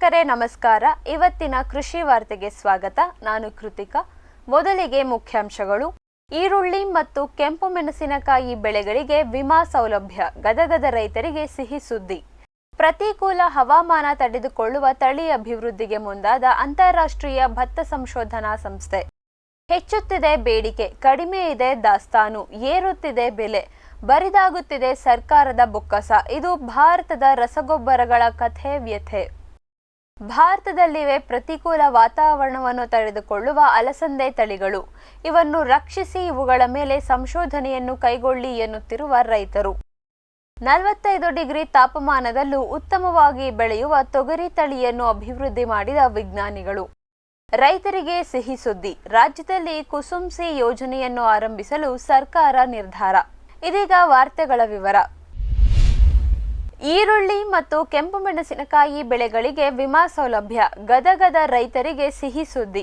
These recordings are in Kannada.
ವೀಕ್ಷಕರೇ ನಮಸ್ಕಾರ. ಇವತ್ತಿನ ಕೃಷಿ ವಾರ್ತೆಗೆ ಸ್ವಾಗತ. ನಾನು ಕೃತಿಕಾ. ಮೊದಲಿಗೆ ಮುಖ್ಯಾಂಶಗಳು. ಈರುಳ್ಳಿ ಮತ್ತು ಕೆಂಪು ಮೆಣಸಿನಕಾಯಿ ಬೆಳೆಗಳಿಗೆ ವಿಮಾ ಸೌಲಭ್ಯ, ಗದಗದ ರೈತರಿಗೆ ಸಿಹಿ ಸುದ್ದಿ. ಪ್ರತಿಕೂಲ ಹವಾಮಾನ ತಡೆದುಕೊಳ್ಳುವ ತಳಿ ಅಭಿವೃದ್ಧಿಗೆ ಮುಂದಾದ ಅಂತಾರಾಷ್ಟ್ರೀಯ ಭತ್ತ ಸಂಶೋಧನಾ ಸಂಸ್ಥೆ. ಹೆಚ್ಚುತ್ತಿದೆ ಬೇಡಿಕೆ, ಕಡಿಮೆ ಇದೆ ದಾಸ್ತಾನು, ಏರುತ್ತಿದೆ ಬೆಲೆ, ಬರಿದಾಗುತ್ತಿದೆ ಸರ್ಕಾರದ ಬೊಕ್ಕಸ. ಇದು ಭಾರತದ ರಸಗೊಬ್ಬರಗಳ ಕಥೆ ವ್ಯಥೆ. ಭಾರತದಲ್ಲಿವೆ ಪ್ರತಿಕೂಲ ವಾತಾವರಣವನ್ನು ತಡೆದುಕೊಳ್ಳುವ ಅಲಸಂದೆ ತಳಿಗಳು. ಇವನ್ನು ರಕ್ಷಿಸಿ, ಇವುಗಳ ಮೇಲೆ ಸಂಶೋಧನೆಯನ್ನು ಕೈಗೊಳ್ಳಿ ಎನ್ನುತ್ತಿರುವ ರೈತರು. 45 ಡಿಗ್ರಿ ತಾಪಮಾನದಲ್ಲೂ ಉತ್ತಮವಾಗಿ ಬೆಳೆಯುವ ತೊಗರಿ ತಳಿಯನ್ನು ಅಭಿವೃದ್ಧಿ ಮಾಡಿದ ವಿಜ್ಞಾನಿಗಳು. ರೈತರಿಗೆ ಸಿಹಿ ಸುದ್ದಿ. ರಾಜ್ಯದಲ್ಲಿ ಕುಸುಮ್-ಸಿ ಯೋಜನೆಯನ್ನು ಆರಂಭಿಸಲು ಸರ್ಕಾರ ನಿರ್ಧಾರ. ಇದೀಗ ವಾರ್ತೆಗಳ ವಿವರ. ಈರುಳ್ಳಿ ಮತ್ತು ಕೆಂಪು ಮೆಣಸಿನಕಾಯಿ ಬೆಳೆಗಳಿಗೆ ವಿಮಾ ಸೌಲಭ್ಯ, ಗದಗದ ರೈತರಿಗೆ ಸಿಹಿ ಸುದ್ದಿ.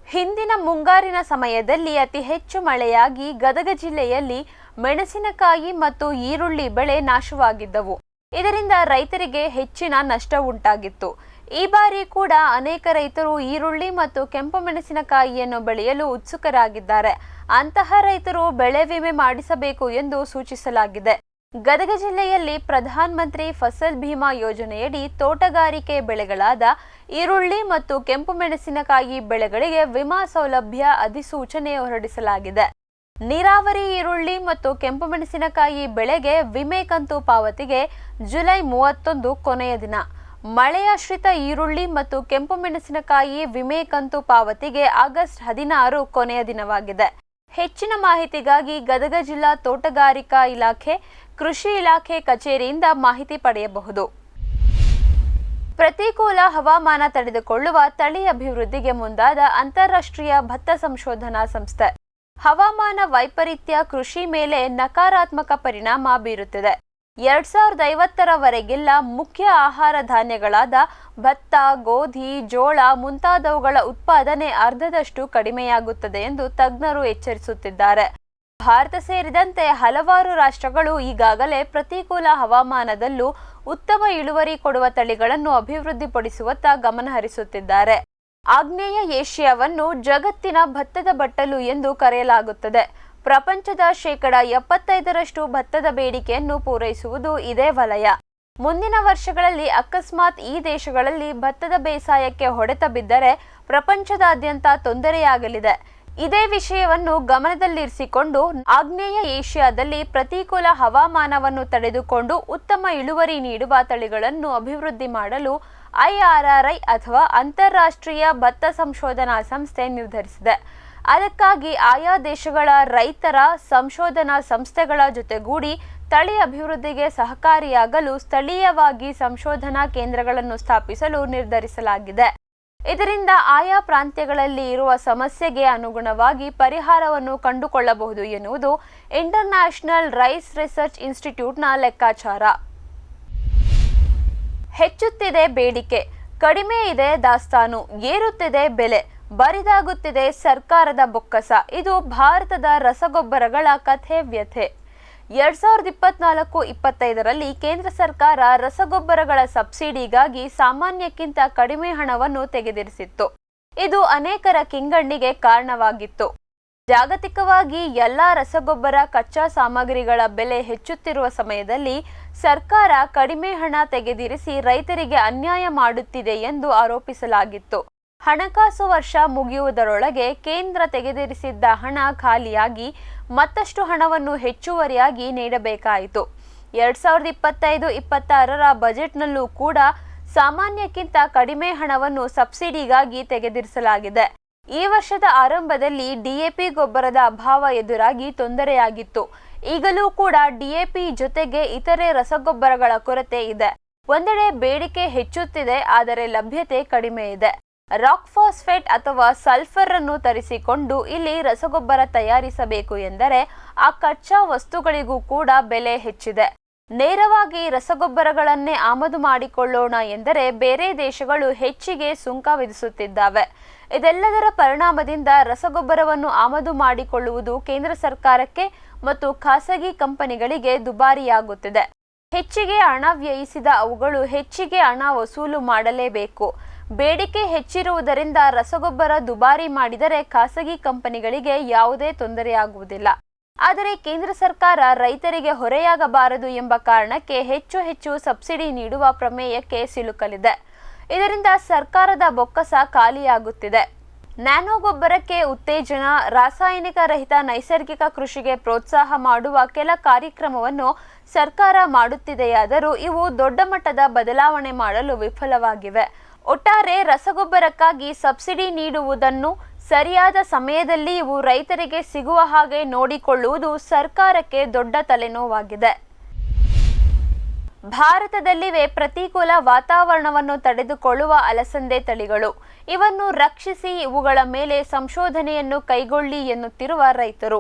ಹಿಂದಿನ ಮುಂಗಾರಿನ ಸಮಯದಲ್ಲಿ ಅತಿ ಹೆಚ್ಚು ಮಳೆಯಾಗಿ ಗದಗ ಜಿಲ್ಲೆಯಲ್ಲಿ ಮೆಣಸಿನಕಾಯಿ ಮತ್ತು ಈರುಳ್ಳಿ ಬೆಳೆ ನಾಶವಾಗಿದ್ದವು. ಇದರಿಂದ ರೈತರಿಗೆ ಹೆಚ್ಚಿನ ನಷ್ಟ ಉಂಟಾಗಿತ್ತು. ಈ ಬಾರಿ ಕೂಡ ಅನೇಕ ರೈತರು ಈರುಳ್ಳಿ ಮತ್ತು ಕೆಂಪು ಮೆಣಸಿನಕಾಯಿಯನ್ನು ಬೆಳೆಯಲು ಉತ್ಸುಕರಾಗಿದ್ದಾರೆ. ಅಂತಹ ರೈತರು ಬೆಳೆ ವಿಮೆ ಮಾಡಿಸಬೇಕು ಎಂದು ಸೂಚಿಸಲಾಗಿದೆ. ಗದಗ ಜಿಲ್ಲೆಯಲ್ಲಿ ಪ್ರಧಾನ ಮಂತ್ರಿ ಫಸಲ್ ಭೀಮಾ ಯೋಜನೆಯಡಿ ತೋಟಗಾರಿಕೆ ಬೆಳೆಗಳಾದ ಈರುಳ್ಳಿ ಮತ್ತು ಕೆಂಪು ಮೆಣಸಿನಕಾಯಿ ಬೆಳೆಗಳಿಗೆ ವಿಮಾ ಸೌಲಭ್ಯ ಅಧಿಸೂಚನೆ ಹೊರಡಿಸಲಾಗಿದೆ. ನೀರಾವರಿ ಈರುಳ್ಳಿ ಮತ್ತು ಕೆಂಪು ಮೆಣಸಿನಕಾಯಿ ಬೆಳೆಗೆ ವಿಮೆ ಕಂತು ಪಾವತಿಗೆ ಜುಲೈ 31 ಕೊನೆಯ ದಿನ. ಮಳೆಯಾಶ್ರಿತ ಈರುಳ್ಳಿ ಮತ್ತು ಕೆಂಪು ಮೆಣಸಿನಕಾಯಿ ವಿಮೆ ಕಂತು ಪಾವತಿಗೆ ಆಗಸ್ಟ್ 16 ಕೊನೆಯ ದಿನವಾಗಿದೆ. ಹೆಚ್ಚಿನ ಮಾಹಿತಿಗಾಗಿ ಗದಗ ಜಿಲ್ಲಾ ತೋಟಗಾರಿಕಾ ಇಲಾಖೆ, ಕೃಷಿ ಇಲಾಖೆ ಕಚೇರಿಯಿಂದ ಮಾಹಿತಿ ಪಡೆಯಬಹುದು. ಪ್ರತಿಕೂಲ ಹವಾಮಾನ ತಡೆದುಕೊಳ್ಳುವ ತಳಿ ಅಭಿವೃದ್ಧಿಗೆ ಮುಂದಾದ ಅಂತಾರಾಷ್ಟ್ರೀಯ ಭತ್ತ ಸಂಶೋಧನಾ ಸಂಸ್ಥೆ. ಹವಾಮಾನ ವೈಪರೀತ್ಯ ಕೃಷಿ ಮೇಲೆ ನಕಾರಾತ್ಮಕ ಪರಿಣಾಮ ಬೀರುತ್ತಿದೆ. 2050ರವರೆಗೆಲ್ಲ ಮುಖ್ಯ ಆಹಾರ ಧಾನ್ಯಗಳಾದ ಭತ್ತ, ಗೋಧಿ, ಜೋಳ ಮುಂತಾದವುಗಳ ಉತ್ಪಾದನೆ ಅರ್ಧದಷ್ಟು ಕಡಿಮೆಯಾಗುತ್ತದೆ ಎಂದು ತಜ್ಞರು ಎಚ್ಚರಿಸುತ್ತಿದ್ದಾರೆ. ಭಾರತ ಸೇರಿದಂತೆ ಹಲವಾರು ರಾಷ್ಟ್ರಗಳು ಈಗಾಗಲೇ ಪ್ರತಿಕೂಲ ಹವಾಮಾನದಲ್ಲೂ ಉತ್ತಮ ಇಳುವರಿ ಕೊಡುವ ತಳಿಗಳನ್ನು ಅಭಿವೃದ್ಧಿಪಡಿಸುವತ್ತ ಗಮನಹರಿಸುತ್ತಿದ್ದಾರೆ. ಆಗ್ನೇಯ ಏಷ್ಯಾವನ್ನು ಜಗತ್ತಿನ ಭತ್ತದ ಬಟ್ಟಲು ಎಂದು ಕರೆಯಲಾಗುತ್ತದೆ. ಪ್ರಪಂಚದ 75% ಭತ್ತದ ಬೇಡಿಕೆಯನ್ನು ಪೂರೈಸುವುದು ಇದೇ ವಲಯ. ಮುಂದಿನ ವರ್ಷಗಳಲ್ಲಿ ಅಕಸ್ಮಾತ್ ಈ ದೇಶಗಳಲ್ಲಿ ಭತ್ತದ ಬೇಸಾಯಕ್ಕೆ ಹೊಡೆತ ಬಿದ್ದರೆ ಪ್ರಪಂಚದಾದ್ಯಂತ ತೊಂದರೆಯಾಗಲಿದೆ. ಇದೇ ವಿಷಯವನ್ನು ಗಮನದಲ್ಲಿರಿಸಿಕೊಂಡು ಆಗ್ನೇಯ ಏಷ್ಯಾದಲ್ಲಿ ಪ್ರತಿಕೂಲ ಹವಾಮಾನವನ್ನು ತಡೆದುಕೊಂಡು ಉತ್ತಮ ಇಳುವರಿ ನೀಡುವ ತಳಿಗಳನ್ನು ಅಭಿವೃದ್ಧಿ ಮಾಡಲು IRRI ಅಥವಾ ಅಂತಾರಾಷ್ಟ್ರೀಯ ಭತ್ತ ಸಂಶೋಧನಾ ಸಂಸ್ಥೆ ನಿರ್ಧರಿಸಿದೆ. ಅದಕ್ಕಾಗಿ ಆಯಾ ದೇಶಗಳ ರೈತರ ಸಂಶೋಧನಾ ಸಂಸ್ಥೆಗಳ ಜೊತೆಗೂಡಿ ತಳಿ ಅಭಿವೃದ್ಧಿಗೆ ಸಹಕಾರಿಯಾಗಲು ಸ್ಥಳೀಯವಾಗಿ ಸಂಶೋಧನಾ ಕೇಂದ್ರಗಳನ್ನು ಸ್ಥಾಪಿಸಲು ನಿರ್ಧರಿಸಲಾಗಿದೆ. ಇದರಿಂದ ಆಯಾ ಪ್ರಾಂತ್ಯಗಳಲ್ಲಿ ಇರುವ ಸಮಸ್ಯೆಗೆ ಅನುಗುಣವಾಗಿ ಪರಿಹಾರವನ್ನು ಕಂಡುಕೊಳ್ಳಬಹುದು ಎನ್ನುವುದು ಇಂಟರ್ನ್ಯಾಷನಲ್ ರೈಸ್ ರಿಸರ್ಚ್ ಇನ್ಸ್ಟಿಟ್ಯೂಟ್ನ ಲೆಕ್ಕಾಚಾರ. ಹೆಚ್ಚುತ್ತಿದೆ ಬೇಡಿಕೆ, ಕಡಿಮೆ ಇದೆ ದಾಸ್ತಾನು, ಏರುತ್ತಿದೆ ಬೆಲೆ, ಬರಿದಾಗುತ್ತಿದೆ ಸರ್ಕಾರದ ಬೊಕ್ಕಸ. ಇದು ಭಾರತದ ರಸಗೊಬ್ಬರಗಳ ಕಥೆ ವ್ಯಥೆ. 2024-25ರಲ್ಲಿ ಕೇಂದ್ರ ಸರ್ಕಾರ ರಸಗೊಬ್ಬರಗಳ ಸಬ್ಸಿಡಿಗಾಗಿ ಸಾಮಾನ್ಯಕ್ಕಿಂತ ಕಡಿಮೆ ಹಣವನ್ನು ತೆಗೆದಿರಿಸಿತ್ತು. ಇದು ಅನೇಕರ ಕಿಂಗಣ್ಣಿಗೆ ಕಾರಣವಾಗಿತ್ತು. ಜಾಗತಿಕವಾಗಿ ಎಲ್ಲ ರಸಗೊಬ್ಬರ ಕಚ್ಚಾ ಸಾಮಗ್ರಿಗಳ ಬೆಲೆ ಹೆಚ್ಚುತ್ತಿರುವ ಸಮಯದಲ್ಲಿ ಸರ್ಕಾರ ಕಡಿಮೆ ಹಣ ತೆಗೆದಿರಿಸಿ ರೈತರಿಗೆ ಅನ್ಯಾಯ ಮಾಡುತ್ತಿದೆ ಎಂದು ಆರೋಪಿಸಲಾಗಿತ್ತು. ಹಣಕಾಸು ವರ್ಷ ಮುಗಿಯುವುದರೊಳಗೆ ಕೇಂದ್ರ ತೆಗೆದಿರಿಸಿದ್ದ ಹಣ ಖಾಲಿಯಾಗಿ ಮತ್ತಷ್ಟು ಹಣವನ್ನು ಹೆಚ್ಚುವರಿಯಾಗಿ ನೀಡಬೇಕಾಯಿತು. 2025-26ರ ಬಜೆಟ್ನಲ್ಲೂ ಕೂಡ ಸಾಮಾನ್ಯಕ್ಕಿಂತ ಕಡಿಮೆ ಹಣವನ್ನು ಸಬ್ಸಿಡಿಗಾಗಿ ತೆಗೆದಿರಿಸಲಾಗಿದೆ. ಈ ವರ್ಷದ ಆರಂಭದಲ್ಲಿ DAP ಗೊಬ್ಬರದ ಅಭಾವ ಎದುರಾಗಿ ತೊಂದರೆಯಾಗಿತ್ತು. ಈಗಲೂ ಕೂಡ DAP ಜೊತೆಗೆ ಇತರೆ ರಸಗೊಬ್ಬರಗಳ ಕೊರತೆ ಇದೆ. ಒಂದೆಡೆ ಬೇಡಿಕೆ ಹೆಚ್ಚುತ್ತಿದೆ, ಆದರೆ ಲಭ್ಯತೆ ಕಡಿಮೆ ಇದೆ. ರಾಕ್ ಫಾಸ್ಫೇಟ್ ಅಥವಾ ಸಲ್ಫರ್ ಅನ್ನು ತರಿಸಿಕೊಂಡು ಇಲ್ಲಿ ರಸಗೊಬ್ಬರ ತಯಾರಿಸಬೇಕು ಎಂದರೆ ಆ ಕಚ್ಚಾ ವಸ್ತುಗಳಿಗೂ ಕೂಡ ಬೆಲೆ ಹೆಚ್ಚಿದೆ. ನೇರವಾಗಿ ರಸಗೊಬ್ಬರಗಳನ್ನೇ ಆಮದು ಮಾಡಿಕೊಳ್ಳೋಣ ಎಂದರೆ ಬೇರೆ ದೇಶಗಳು ಹೆಚ್ಚಿಗೆ ಸುಂಕ ವಿಧಿಸುತ್ತಿದ್ದಾವೆ. ಇದೆಲ್ಲದರ ಪರಿಣಾಮದಿಂದ ರಸಗೊಬ್ಬರವನ್ನು ಆಮದು ಮಾಡಿಕೊಳ್ಳುವುದು ಕೇಂದ್ರ ಸರ್ಕಾರಕ್ಕೆ ಮತ್ತು ಖಾಸಗಿ ಕಂಪನಿಗಳಿಗೆ ದುಬಾರಿಯಾಗುತ್ತಿದೆ. ಹೆಚ್ಚಿಗೆ ಹಣ ವ್ಯಯಿಸಿದ ಅವುಗಳು ಹೆಚ್ಚಿಗೆ ಹಣ ವಸೂಲು ಮಾಡಲೇಬೇಕು. ಬೇಡಿಕೆ ಹೆಚ್ಚಿರುವುದರಿಂದ ರಸಗೊಬ್ಬರ ದುಬಾರಿ ಮಾಡಿದರೆ ಖಾಸಗಿ ಕಂಪನಿಗಳಿಗೆ ಯಾವುದೇ ತೊಂದರೆಯಾಗುವುದಿಲ್ಲ. ಆದರೆ ಕೇಂದ್ರ ಸರ್ಕಾರ ರೈತರಿಗೆ ಹೊರೆಯಾಗಬಾರದು ಎಂಬ ಕಾರಣಕ್ಕೆ ಹೆಚ್ಚು ಸಬ್ಸಿಡಿ ನೀಡುವ ಪ್ರಮೇಯಕ್ಕೆ ಸಿಲುಕಲಿದೆ. ಇದರಿಂದ ಸರ್ಕಾರದ ಬೊಕ್ಕಸ ಖಾಲಿಯಾಗುತ್ತಿದೆ. ನ್ಯಾನೋ ಗೊಬ್ಬರಕ್ಕೆ ಉತ್ತೇಜನ, ರಾಸಾಯನಿಕ ರಹಿತ ನೈಸರ್ಗಿಕ ಕೃಷಿಗೆ ಪ್ರೋತ್ಸಾಹ ಮಾಡುವ ಕೆಲ ಕಾರ್ಯಕ್ರಮವನ್ನು ಸರ್ಕಾರ ಮಾಡುತ್ತಿದೆಯಾದರೂ ಇವು ದೊಡ್ಡ ಮಟ್ಟದ ಬದಲಾವಣೆ ಮಾಡಲು ವಿಫಲವಾಗಿವೆ. ಒಟ್ಟಾರೆ ರಸಗೊಬ್ಬರಕ್ಕಾಗಿ ಸಬ್ಸಿಡಿ ನೀಡುವುದನ್ನು ಸರಿಯಾದ ಸಮಯದಲ್ಲಿ ಇವು ರೈತರಿಗೆ ಸಿಗುವ ಹಾಗೆ ನೋಡಿಕೊಳ್ಳುವುದು ಸರ್ಕಾರಕ್ಕೆ ದೊಡ್ಡ ತಲೆನೋವಾಗಿದೆ. ಭಾರತದಲ್ಲಿವೆ ಪ್ರತಿಕೂಲ ವಾತಾವರಣವನ್ನು ತಡೆದುಕೊಳ್ಳುವ ಅಲಸಂದೆ ತಳಿಗಳು. ಇವನ್ನು ರಕ್ಷಿಸಿ ಇವುಗಳ ಮೇಲೆ ಸಂಶೋಧನೆಯನ್ನು ಕೈಗೊಳ್ಳಿ ಎನ್ನುತ್ತಿರುವ ರೈತರು.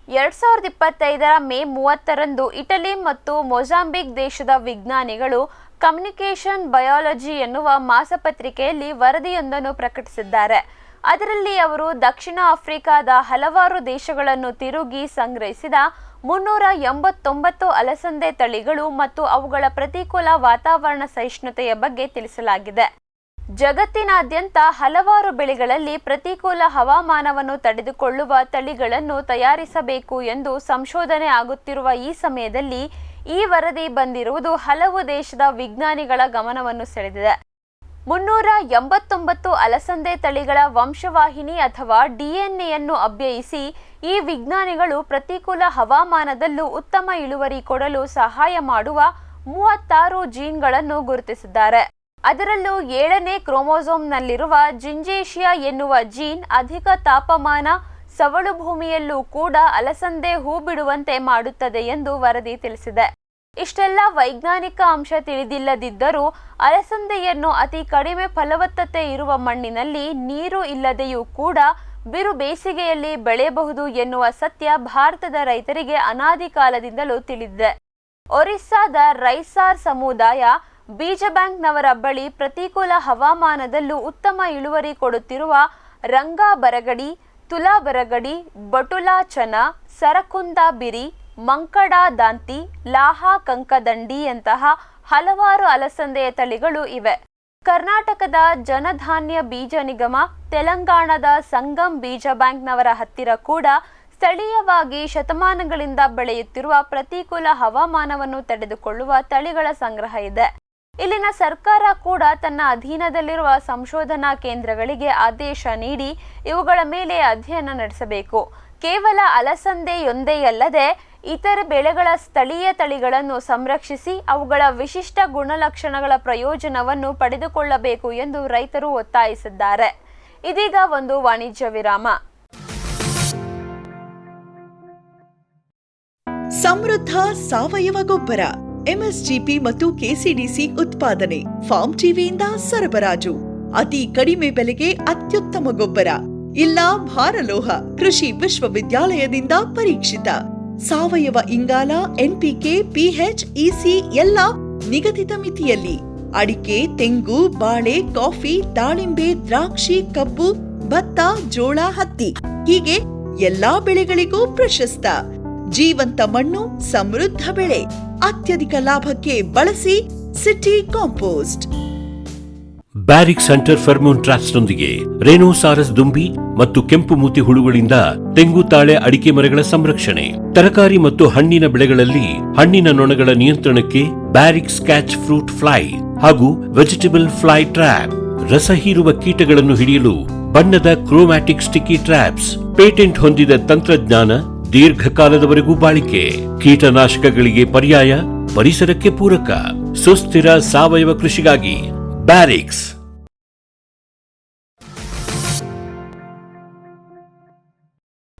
2025 ಮೇ 30ರಂದು ಇಟಲಿ ಮತ್ತು ಮೊಜಾಂಬಿಕ್ ದೇಶದ ವಿಜ್ಞಾನಿಗಳು ಕಮ್ಯುನಿಕೇಷನ್ ಬಯಾಲಜಿ ಎನ್ನುವ ಮಾಸಪತ್ರಿಕೆಯಲ್ಲಿ ವರದಿಯೊಂದನ್ನು ಪ್ರಕಟಿಸಿದ್ದಾರೆ. ಅದರಲ್ಲಿ ಅವರು ದಕ್ಷಿಣ ಆಫ್ರಿಕಾದ ಹಲವಾರು ದೇಶಗಳನ್ನು ತಿರುಗಿ ಸಂಗ್ರಹಿಸಿದ 389 ಅಲಸಂದೆ ತಳಿಗಳು ಮತ್ತು ಅವುಗಳ ಪ್ರತಿಕೂಲ ವಾತಾವರಣ ಸಹಿಷ್ಣುತೆಯ ಬಗ್ಗೆ ತಿಳಿಸಲಾಗಿದೆ. ಜಗತ್ತಿನಾದ್ಯಂತ ಹಲವಾರು ಬೆಳೆಗಳಲ್ಲಿ ಪ್ರತಿಕೂಲ ಹವಾಮಾನವನ್ನು ತಡೆದುಕೊಳ್ಳುವ ತಳಿಗಳನ್ನು ತಯಾರಿಸಬೇಕು ಎಂದು ಸಂಶೋಧನೆ ಆಗುತ್ತಿರುವ ಈ ಸಮಯದಲ್ಲಿ ಈ ವರದಿ ಬಂದಿರುವುದು ಹಲವು ದೇಶದ ವಿಜ್ಞಾನಿಗಳ ಗಮನವನ್ನು ಸೆಳೆದಿದೆ. 389 ಅಲಸಂದೆ ತಳಿಗಳ ವಂಶವಾಹಿನಿ ಅಥವಾ ಡಿಎನ್ಎಯನ್ನು ಅಭ್ಯಯಿಸಿ ಈ ವಿಜ್ಞಾನಿಗಳು ಪ್ರತಿಕೂಲ ಹವಾಮಾನದಲ್ಲೂ ಉತ್ತಮ ಇಳುವರಿ ಕೊಡಲು ಸಹಾಯ ಮಾಡುವ 36 ಜೀನ್ಗಳನ್ನು ಗುರುತಿಸಿದ್ದಾರೆ. ಅದರಲ್ಲೂ 7ನೇ ಕ್ರೋಮೋಸೋಮ್ನಲ್ಲಿರುವ ಜಿಂಜೇಶಿಯಾ ಎನ್ನುವ ಜೀನ್ ಅಧಿಕ ತಾಪಮಾನ, ಸವಳು ಭೂಮಿಯಲ್ಲೂ ಕೂಡ ಅಲಸಂದೆ ಹೂ ಬಿಡುವಂತೆ ಮಾಡುತ್ತದೆ ಎಂದು ವರದಿ ತಿಳಿಸಿದೆ. ಇಷ್ಟೆಲ್ಲ ವೈಜ್ಞಾನಿಕ ಅಂಶ ತಿಳಿದಿಲ್ಲದಿದ್ದರೂ ಅಲಸಂದೆಯನ್ನು ಅತಿ ಕಡಿಮೆ ಫಲವತ್ತತೆ ಇರುವ ಮಣ್ಣಿನಲ್ಲಿ ನೀರು ಇಲ್ಲದೆಯೂ ಕೂಡ ಬಿರು ಬೇಸಿಗೆಯಲ್ಲಿ ಬೆಳೆಯಬಹುದು ಎನ್ನುವ ಸತ್ಯ ಭಾರತದ ರೈತರಿಗೆ ಅನಾದಿ ಕಾಲದಿಂದಲೂ ತಿಳಿದಿದೆ. ಒರಿಸ್ಸಾದ ರೈಸಾರ್ ಸಮುದಾಯ ಬೀಜ ಬ್ಯಾಂಕ್ನವರ ಬಳಿ ಪ್ರತಿಕೂಲ ಹವಾಮಾನದಲ್ಲೂ ಉತ್ತಮ ಇಳುವರಿ ಕೊಡುತ್ತಿರುವ ರಂಗಾ ಬರಗಡಿ, ತುಲಾ ಬರಗಡಿ, ಬಟುಲಾ ಚನ, ಸರಕುಂದ ಬಿರಿ, ಮಂಕಡಾ ದಾಂತಿ, ಲಾಹಾ ಕಂಕದಂಡಿಯಂತಹ ಹಲವಾರು ಅಲಸಂದೆಯ ತಳಿಗಳು ಇವೆ. ಕರ್ನಾಟಕದ ಜನಧಾನ್ಯ ಬೀಜ ನಿಗಮ, ತೆಲಂಗಾಣದ ಸಂಗಮ್ ಬೀಜ ಬ್ಯಾಂಕ್ನವರ ಹತ್ತಿರ ಕೂಡ ಸ್ಥಳೀಯವಾಗಿ ಶತಮಾನಗಳಿಂದ ಬೆಳೆಯುತ್ತಿರುವ ಪ್ರತಿಕೂಲ ಹವಾಮಾನವನ್ನು ತಡೆದುಕೊಳ್ಳುವ ತಳಿಗಳ ಸಂಗ್ರಹ ಇದೆ. ಇಲ್ಲಿನ ಸರ್ಕಾರ ಕೂಡ ತನ್ನ ಅಧೀನದಲ್ಲಿರುವ ಸಂಶೋಧನಾ ಕೇಂದ್ರಗಳಿಗೆ ಆದೇಶ ನೀಡಿ ಇವುಗಳ ಮೇಲೆ ಅಧ್ಯಯನ ನಡೆಸಬೇಕು. ಕೇವಲ ಅಲಸಂದೆಯೊಂದೇ ಅಲ್ಲದೆ ಇತರ ಬೆಳೆಗಳ ಸ್ಥಳೀಯ ತಳಿಗಳನ್ನು ಸಂರಕ್ಷಿಸಿ ಅವುಗಳ ವಿಶಿಷ್ಟ ಗುಣಲಕ್ಷಣಗಳ ಪ್ರಯೋಜನವನ್ನು ಪಡೆದುಕೊಳ್ಳಬೇಕು ಎಂದು ರೈತರು ಒತ್ತಾಯಿಸಿದ್ದಾರೆ. ಇದೀಗ ಒಂದು ವಾಣಿಜ್ಯ ವಿರಾಮ. ಸಮೃದ್ಧ ಸಾವಯವ ಗೊಬ್ಬರ, ಎಂಎಸ್ಜಿಪಿ ಮತ್ತು ಕೆಸಿಡಿಸಿ ಉತ್ಪಾದನೆ, ಫಾರ್ಮ್ ಟಿವಿಯಿಂದ ಸರಬರಾಜು, ಅತಿ ಕಡಿಮೆ ಬೆಲೆಗೆ ಅತ್ಯುತ್ತಮ ಗೊಬ್ಬರ, ಇಲ್ಲ ಭಾರಲೋಹ, ಕೃಷಿ ವಿಶ್ವವಿದ್ಯಾಲಯದಿಂದ ಪರೀಕ್ಷಿತ ಸಾವಯವ ಇಂಗಾಲ, ಎನ್ಪಿಕೆ, ಪಿಎಚ್, ಇಸಿ ಎಲ್ಲ ನಿಗದಿತ ಮಿತಿಯಲ್ಲಿ. ಅಡಿಕೆ, ತೆಂಗು, ಬಾಳೆ, ಕಾಫಿ, ದಾಳಿಂಬೆ, ದ್ರಾಕ್ಷಿ, ಕಬ್ಬು, ಭತ್ತ, ಜೋಳ, ಹತ್ತಿ ಹೀಗೆ ಎಲ್ಲಾ ಬೆಳೆಗಳಿಗೂ ಪ್ರಶಸ್ತ. ಜೀವಂತ ಮಣ್ಣು, ಸಮೃದ್ಧ ಬೆಳೆ, ಅತ್ಯಧಿಕ ಲಾಭಕ್ಕೆ ಬಳಸಿ ಸಿಟಿ ಕಾಂಪೋಸ್ಟ್. ಬ್ಯಾರಿಕ್ ಸೆಂಟರ್ ಫೆರ್ಮೋನ್ ಟ್ರಾಪ್ಸ್ನೊಂದಿಗೆ ರೇನೋಸಾರಸ್ ದುಂಬಿ ಮತ್ತು ಕೆಂಪು ಮೂತಿ ಹುಳುಗಳಿಂದ ತೆಂಗು, ತಾಳೆ, ಅಡಿಕೆ ಮರಗಳ ಸಂರಕ್ಷಣೆ. ತರಕಾರಿ ಮತ್ತು ಹಣ್ಣಿನ ಬೆಳೆಗಳಲ್ಲಿ ಹಣ್ಣಿನ ನೊಣಗಳ ನಿಯಂತ್ರಣಕ್ಕೆ ಬ್ಯಾರಿಕ್ ಸ್ಕ್ಯಾಚ್ ಫ್ರೂಟ್ ಫ್ಲೈ ಹಾಗೂ ವೆಜಿಟೇಬಲ್ ಫ್ಲೈ ಟ್ರ್ಯಾಪ್. ರಸ ಹೀರುವ ಕೀಟಗಳನ್ನು ಹಿಡಿಯಲು ಬಣ್ಣದ ಕ್ರೋಮ್ಯಾಟಿಕ್ ಸ್ಟಿಕ್ಕಿ ಟ್ರ್ಯಾಪ್ಸ್. ಪೇಟೆಂಟ್ ಹೊಂದಿದ ತಂತ್ರಜ್ಞಾನ, ದೀರ್ಘಕಾಲದವರೆಗೂ ಬಾಳಿಕೆ. ಕೀಟನಾಶಕಗಳಿಗೆ ಪರ್ಯಾಯ, ಪರಿಸರಕ್ಕೆ ಪೂರಕ. ಸುಸ್ಥಿರ ಸಾವಯವ ಕೃಷಿಗಾಗಿ ಬ್ಯಾರಿಕ್ಸ್.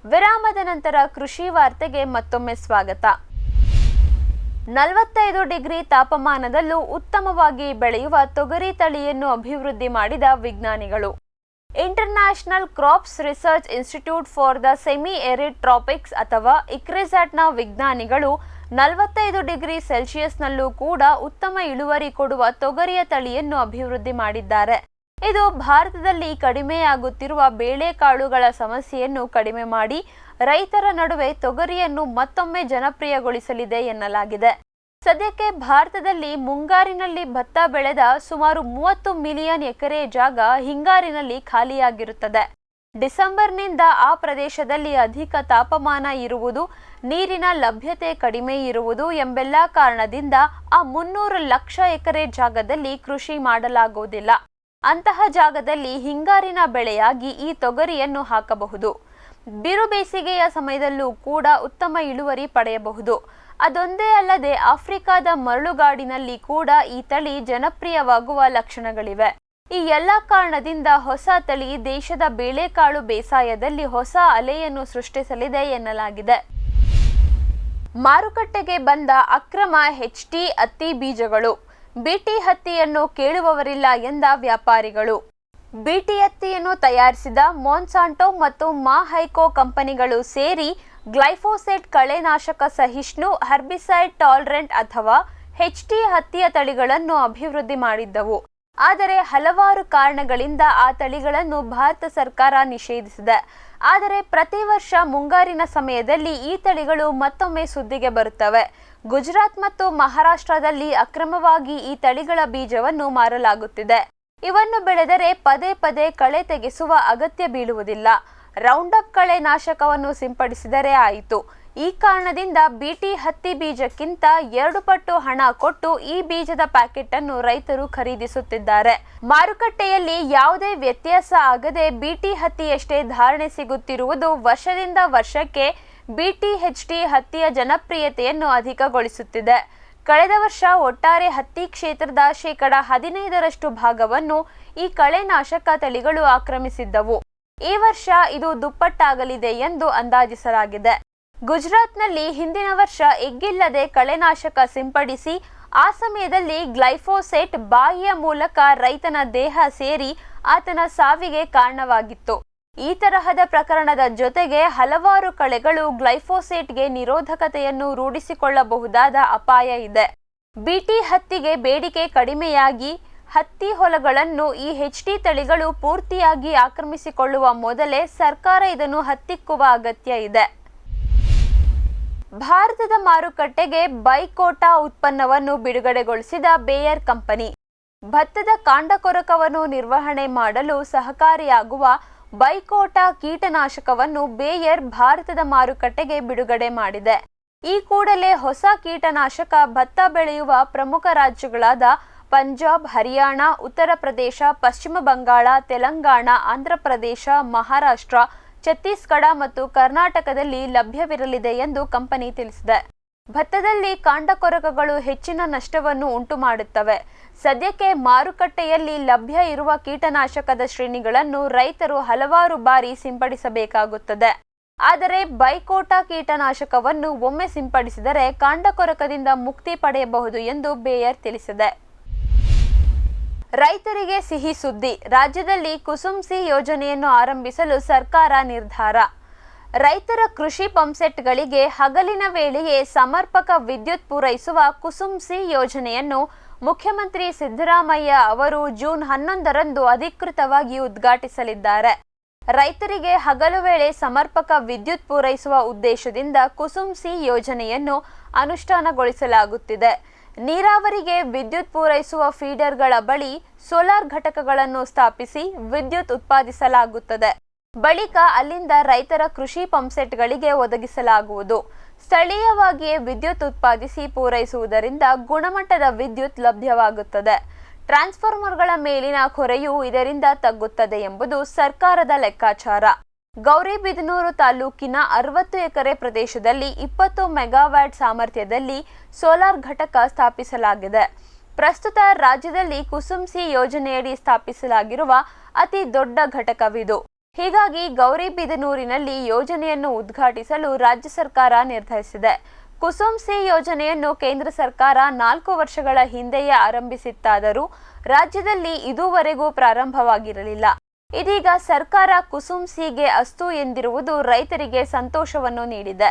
ವಿರಾಮದ ನಂತರ ಕೃಷಿ ವಾರ್ತೆಗೆ ಮತ್ತೊಮ್ಮೆ ಸ್ವಾಗತ. 45 ಡಿಗ್ರಿ ತಾಪಮಾನದಲ್ಲೂ ಉತ್ತಮವಾಗಿ ಬೆಳೆಯುವ ತೊಗರಿ ತಳಿಯನ್ನು ಅಭಿವೃದ್ಧಿ ಮಾಡಿದ ವಿಜ್ಞಾನಿಗಳು. International crops research institute for the semi arid tropics ಅಥವಾ ಇಕ್ರಿಸಾಟ್ನ ವಿಜ್ಞಾನಿಗಳು 45 ಡಿಗ್ರಿ ಸೆಲ್ಸಿಯಸ್ನಲ್ಲೂ ಕೂಡ ಉತ್ತಮ ಇಳುವರಿ ಕೊಡುವ ತೊಗರಿಯ ತಳಿಯನ್ನು ಅಭಿವೃದ್ಧಿ ಮಾಡಿದ್ದಾರೆ. ಇದು ಭಾರತದಲ್ಲಿ ಕಡಿಮೆಯಾಗುತ್ತಿರುವ ಬೇಳೆಕಾಳುಗಳ ಸಮಸ್ಯೆಯನ್ನು ಕಡಿಮೆ ಮಾಡಿ ರೈತರ ನಡುವೆ ತೊಗರಿಯನ್ನು ಮತ್ತೊಮ್ಮೆ ಜನಪ್ರಿಯಗೊಳಿಸಲಿದೆ ಎನ್ನಲಾಗಿದೆ. ಸದ್ಯಕ್ಕೆ ಭಾರತದಲ್ಲಿ ಮುಂಗಾರಿನಲ್ಲಿ ಭತ್ತ ಬೆಳೆದ ಸುಮಾರು 30 ಮಿಲಿಯನ್ ಎಕರೆ ಜಾಗ ಹಿಂಗಾರಿನಲ್ಲಿ ಖಾಲಿಯಾಗಿರುತ್ತದೆ. ಡಿಸೆಂಬರ್ನಿಂದ ಆ ಪ್ರದೇಶದಲ್ಲಿ ಅಧಿಕ ತಾಪಮಾನ ಇರುವುದು, ನೀರಿನ ಲಭ್ಯತೆ ಕಡಿಮೆ ಇರುವುದು ಎಂಬೆಲ್ಲ ಕಾರಣದಿಂದ ಆ 300 ಲಕ್ಷ ಎಕರೆ ಜಾಗದಲ್ಲಿ ಕೃಷಿ ಮಾಡಲಾಗುವುದಿಲ್ಲ. ಅಂತಹ ಜಾಗದಲ್ಲಿ ಹಿಂಗಾರಿನ ಬೆಳೆಯಾಗಿ ಈ ತೊಗರಿಯನ್ನು ಹಾಕಬಹುದು. ಬಿರು ಬೇಸಿಗೆಯ ಸಮಯದಲ್ಲೂ ಕೂಡ ಉತ್ತಮ ಇಳುವರಿ ಪಡೆಯಬಹುದು. ಅದೊಂದೇ ಅಲ್ಲದೆ ಆಫ್ರಿಕಾದ ಮರಳುಗಾಡಿನಲ್ಲಿ ಕೂಡ ಈ ತಳಿ ಜನಪ್ರಿಯವಾಗುವ ಲಕ್ಷಣಗಳಿವೆ. ಈ ಎಲ್ಲ ಕಾರಣದಿಂದ ಹೊಸ ತಳಿ ದೇಶದ ಬೇಳೆಕಾಳು ಬೇಸಾಯದಲ್ಲಿ ಹೊಸ ಅಲೆಯನ್ನು ಸೃಷ್ಟಿಸಲಿದೆ ಎನ್ನಲಾಗಿದೆ. ಮಾರುಕಟ್ಟೆಗೆ ಬಂದ ಅಕ್ರಮ HT ಹತ್ತಿ ಬೀಜಗಳು. BT ಹತ್ತಿಯನ್ನು ಕೇಳುವವರಿಲ್ಲ ಎಂದ ವ್ಯಾಪಾರಿಗಳು. BT ಹತ್ತಿಯನ್ನು ತಯಾರಿಸಿದ ಮೊನ್ಸಾಂಟೋ ಮತ್ತು ಮಾಹೈಕೋ ಕಂಪನಿಗಳು ಸೇರಿ ಗ್ಲೈಫೋಸೇಟ್ ಕಳೆನಾಶಕ ಸಹಿಷ್ಣು ಹರ್ಬಿಸೈಡ್ ಟಾಲರೆಂಟ್ ಅಥವಾ HT ಹತ್ತಿಯ ತಳಿಗಳನ್ನು ಅಭಿವೃದ್ಧಿ ಮಾಡಿದ್ದವು. ಆದರೆ ಹಲವಾರು ಕಾರಣಗಳಿಂದ ಆ ತಳಿಗಳನ್ನು ಭಾರತ ಸರ್ಕಾರ ನಿಷೇಧಿಸಿದೆ. ಆದರೆ ಪ್ರತಿ ವರ್ಷ ಮುಂಗಾರಿನ ಸಮಯದಲ್ಲಿ ಈ ತಳಿಗಳು ಮತ್ತೊಮ್ಮೆ ಸುದ್ದಿಗೆ ಬರುತ್ತವೆ. ಗುಜರಾತ್ ಮತ್ತು ಮಹಾರಾಷ್ಟ್ರದಲ್ಲಿ ಅಕ್ರಮವಾಗಿ ಈ ತಳಿಗಳ ಬೀಜವನ್ನು ಮಾರಲಾಗುತ್ತಿದೆ. ಇವನ್ನು ಬೆಳೆದರೆ ಪದೇ ಪದೇ ಕಳೆ ತೆಗೆಸುವ ಅಗತ್ಯ ಬೀಳುವುದಿಲ್ಲ. ರೌಂಡಪ್ ಕಳೆ ನಾಶಕವನ್ನು ಸಿಂಪಡಿಸಿದರೆ ಆಯಿತು. ಈ ಕಾರಣದಿಂದ BT ಹತ್ತಿ ಬೀಜಕ್ಕಿಂತ 2 ಪಟ್ಟು ಹಣ ಕೊಟ್ಟು ಈ ಬೀಜದ ಪ್ಯಾಕೆಟ್ ಅನ್ನು ರೈತರು ಖರೀದಿಸುತ್ತಿದ್ದಾರೆ. ಮಾರುಕಟ್ಟೆಯಲ್ಲಿ ಯಾವುದೇ ವ್ಯತ್ಯಾಸ ಆಗದೆ BT ಹತ್ತಿಯಷ್ಟೇ ಧಾರಣೆ ಸಿಗುತ್ತಿರುವುದು ವರ್ಷದಿಂದ ವರ್ಷಕ್ಕೆ BT HT ಹತ್ತಿಯ ಜನಪ್ರಿಯತೆಯನ್ನು ಅಧಿಕಗೊಳಿಸುತ್ತಿದೆ. ಕಳೆದ ವರ್ಷ ಒಟ್ಟಾರೆ ಹತ್ತಿ ಕ್ಷೇತ್ರದ 15% ಭಾಗವನ್ನು ಈ ಕಳೆನಾಶಕ ತಳಿಗಳು ಆಕ್ರಮಿಸಿದ್ದವು. ಈ ವರ್ಷ ಇದು ದುಪ್ಪಟ್ಟಾಗಲಿದೆ ಎಂದು ಅಂದಾಜಿಸಲಾಗಿದೆ. ಗುಜರಾತ್ನಲ್ಲಿ ಹಿಂದಿನ ವರ್ಷ ಎಗ್ಗಿಲ್ಲದೆ ಕಳೆನಾಶಕ ಸಿಂಪಡಿಸಿ ಆ ಸಮಯದಲ್ಲಿ ಗ್ಲೈಫೋಸೇಟ್ ಬಾಯಿಯ ಮೂಲಕ ರೈತನ ದೇಹ ಸೇರಿ ಆತನ ಸಾವಿಗೆ ಕಾರಣವಾಗಿತ್ತು. ಈ ತರಹದ ಪ್ರಕರಣದ ಜೊತೆಗೆ ಹಲವಾರು ಕಳೆಗಳು ಗ್ಲೈಫೋಸೇಟ್ಗೆ ನಿರೋಧಕತೆಯನ್ನು ರೂಢಿಸಿಕೊಳ್ಳಬಹುದಾದ ಅಪಾಯ ಇದೆ. BT ಹತ್ತಿಗೆ ಬೇಡಿಕೆ ಕಡಿಮೆಯಾಗಿ ಹತ್ತಿ ಹೊಲಗಳನ್ನು ಈ HT ತಳಿಗಳು ಪೂರ್ತಿಯಾಗಿ ಆಕ್ರಮಿಸಿಕೊಳ್ಳುವ ಮೊದಲೇ ಸರ್ಕಾರ ಇದನ್ನು ಹತ್ತಿಕ್ಕುವ ಅಗತ್ಯ ಇದೆ. ಭಾರತದ ಮಾರುಕಟ್ಟೆಗೆ ಬೈಕೋಟಾ ಉತ್ಪನ್ನವನ್ನು ಬಿಡುಗಡೆಗೊಳಿಸಿದ ಬೇಯರ್ ಕಂಪನಿ. ಭತ್ತದ ಕಾಂಡಕೊರಕವನ್ನು ನಿರ್ವಹಣೆ ಮಾಡಲು ಸಹಕಾರಿಯಾಗುವ ಬೈಕೋಟಾ ಕೀಟನಾಶಕವನ್ನು ಬೇಯರ್ ಭಾರತದ ಮಾರುಕಟ್ಟೆಗೆ ಬಿಡುಗಡೆ ಮಾಡಿದೆ. ಈ ಕೂಡಲೇ ಹೊಸ ಕೀಟನಾಶಕ ಭತ್ತ ಬೆಳೆಯುವ ಪ್ರಮುಖ ರಾಜ್ಯಗಳಾದ ಪಂಜಾಬ್, ಹರಿಯಾಣ, ಉತ್ತರ ಪ್ರದೇಶ, ಪಶ್ಚಿಮ ಬಂಗಾಳ, ತೆಲಂಗಾಣ, ಆಂಧ್ರಪ್ರದೇಶ, ಮಹಾರಾಷ್ಟ್ರ, ಛತ್ತೀಸ್ಗಢ ಮತ್ತು ಕರ್ನಾಟಕದಲ್ಲಿ ಲಭ್ಯವಿರಲಿದೆ ಎಂದು ಕಂಪನಿ ತಿಳಿಸಿದೆ. ಭತ್ತದಲ್ಲಿ ಕಾಂಡಕೊರಕಗಳು ಹೆಚ್ಚಿನ ನಷ್ಟವನ್ನು ಉಂಟು ಮಾಡುತ್ತವೆ. ಸದ್ಯಕ್ಕೆ ಮಾರುಕಟ್ಟೆಯಲ್ಲಿ ಲಭ್ಯ ಇರುವ ಕೀಟನಾಶಕದ ಶ್ರೇಣಿಗಳನ್ನು ರೈತರು ಹಲವಾರು ಬಾರಿ ಸಿಂಪಡಿಸಬೇಕಾಗುತ್ತದೆ. ಆದರೆ ಬೈಕೋಟಾ ಕೀಟನಾಶಕವನ್ನು ಒಮ್ಮೆ ಸಿಂಪಡಿಸಿದರೆ ಕಾಂಡಕೊರಕದಿಂದ ಮುಕ್ತಿ ಪಡೆಯಬಹುದು ಎಂದು ಬೇಯರ್ ತಿಳಿಸಿದೆ. ರೈತರಿಗೆ ಸಿಹಿ ಸುದ್ದಿ. ರಾಜ್ಯದಲ್ಲಿ ಕುಸುಮ್ ಸಿ ಯೋಜನೆಯನ್ನು ಆರಂಭಿಸಲು ಸರ್ಕಾರ ನಿರ್ಧಾರ. ರೈತರ ಕೃಷಿ ಪಂಪ್ಸೆಟ್ಗಳಿಗೆ ಹಗಲಿನ ವೇಳೆಯೇ ಸಮರ್ಪಕ ವಿದ್ಯುತ್ ಪೂರೈಸುವ ಕುಸುಮ್ ಸಿ ಯೋಜನೆಯನ್ನು ಮುಖ್ಯಮಂತ್ರಿ ಸಿದ್ದರಾಮಯ್ಯ ಅವರು ಜೂನ್ 11ರಂದು ಅಧಿಕೃತವಾಗಿ ಉದ್ಘಾಟಿಸಲಿದ್ದಾರೆ. ರೈತರಿಗೆ ಹಗಲು ವೇಳೆ ಸಮರ್ಪಕ ವಿದ್ಯುತ್ ಪೂರೈಸುವ ಉದ್ದೇಶದಿಂದ ಕುಸುಮ್ ಸಿ ಯೋಜನೆಯನ್ನು ಅನುಷ್ಠಾನಗೊಳಿಸಲಾಗುತ್ತಿದೆ. ನೀರಾವರಿಗೆ ವಿದ್ಯುತ್ ಪೂರೈಸುವ ಫೀಡರ್ಗಳ ಬಳಿ ಸೋಲಾರ್ ಘಟಕಗಳನ್ನು ಸ್ಥಾಪಿಸಿ ವಿದ್ಯುತ್ ಉತ್ಪಾದಿಸಲಾಗುತ್ತದೆ. ಬಳಿಕ ಅಲ್ಲಿಂದ ರೈತರ ಕೃಷಿ ಪಂಪ್ಸೆಟ್ಗಳಿಗೆ ಒದಗಿಸಲಾಗುವುದು. ಸ್ಥಳೀಯವಾಗಿಯೇ ವಿದ್ಯುತ್ ಉತ್ಪಾದಿಸಿ ಪೂರೈಸುವುದರಿಂದ ಗುಣಮಟ್ಟದ ವಿದ್ಯುತ್ ಲಭ್ಯವಾಗುತ್ತದೆ. ಟ್ರಾನ್ಸ್ಫಾರ್ಮರ್ಗಳ ಮೇಲಿನ ಹೊರೆಯೂ ಇದರಿಂದ ತಗ್ಗುತ್ತದೆ ಎಂಬುದು ಸರ್ಕಾರದ ಲೆಕ್ಕಾಚಾರ. ಗೌರಿಬಿದನೂರು ತಾಲೂಕಿನ 60 ಎಕರೆ ಪ್ರದೇಶದಲ್ಲಿ 20 ಮೆಗಾವ್ಯಾಟ್ ಸಾಮರ್ಥ್ಯದಲ್ಲಿ ಸೋಲಾರ್ ಘಟಕ ಸ್ಥಾಪಿಸಲಾಗಿದೆ. ಪ್ರಸ್ತುತ ರಾಜ್ಯದಲ್ಲಿ ಕುಸುಮ್ ಸಿ ಯೋಜನೆಯಡಿ ಸ್ಥಾಪಿಸಲಾಗಿರುವ ಅತಿ ದೊಡ್ಡ ಘಟಕವಿದು. ಹೀಗಾಗಿ ಗೌರಿಬಿದನೂರಿನಲ್ಲಿ ಯೋಜನೆಯನ್ನು ಉದ್ಘಾಟಿಸಲು ರಾಜ್ಯ ಸರ್ಕಾರ ನಿರ್ಧರಿಸಿದೆ. ಕುಸುಮ್ ಸಿ ಯೋಜನೆಯನ್ನು ಕೇಂದ್ರ ಸರ್ಕಾರ 4 ವರ್ಷಗಳ ಹಿಂದೆಯೇ ಆರಂಭಿಸಿತ್ತಾದರೂ ರಾಜ್ಯದಲ್ಲಿ ಇದುವರೆಗೂ ಪ್ರಾರಂಭವಾಗಿರಲಿಲ್ಲ. ಇದೀಗ ಸರ್ಕಾರ ಕುಸುಮ್ ಸಿಗೆ ಅಸ್ತು ಎಂದಿರುವುದು ರೈತರಿಗೆ ಸಂತೋಷವನ್ನು ನೀಡಿದೆ.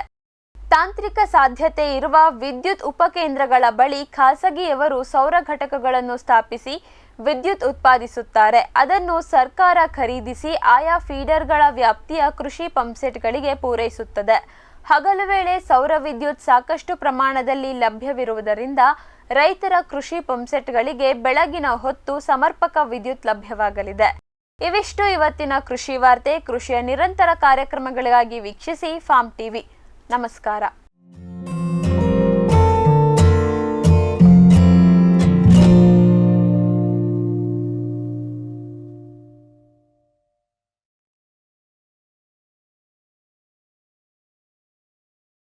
ತಾಂತ್ರಿಕ ಸಾಧ್ಯತೆ ಇರುವ ವಿದ್ಯುತ್ ಉಪಕೇಂದ್ರಗಳ ಬಳಿ ಖಾಸಗಿಯವರು ಸೌರ ಘಟಕಗಳನ್ನು ಸ್ಥಾಪಿಸಿ ವಿದ್ಯುತ್ ಉತ್ಪಾದಿಸುತ್ತಾರೆ. ಅದನ್ನು ಸರ್ಕಾರ ಖರೀದಿಸಿ ಆಯಾ ಫೀಡರ್ಗಳ ವ್ಯಾಪ್ತಿಯ ಕೃಷಿ ಪಂಪ್ಸೆಟ್ಗಳಿಗೆ ಪೂರೈಸುತ್ತದೆ. ಹಗಲು ವೇಳೆ ಸೌರ ವಿದ್ಯುತ್ ಸಾಕಷ್ಟು ಪ್ರಮಾಣದಲ್ಲಿ ಲಭ್ಯವಿರುವುದರಿಂದ ರೈತರ ಕೃಷಿ ಪಂಪ್ಸೆಟ್ಗಳಿಗೆ ಬೆಳಗಿನ ಹೊತ್ತು ಸಮರ್ಪಕ ವಿದ್ಯುತ್ ಲಭ್ಯವಾಗಲಿದೆ. ಇವಿಷ್ಟು ಇವತ್ತಿನ ಕೃಷಿ ವಾರ್ತೆ. ಕೃಷಿಯ ನಿರಂತರ ಕಾರ್ಯಕ್ರಮಗಳಿಗಾಗಿ ವೀಕ್ಷಿಸಿ ಫಾರ್ಮ್ ಟಿವಿ. ನಮಸ್ಕಾರ.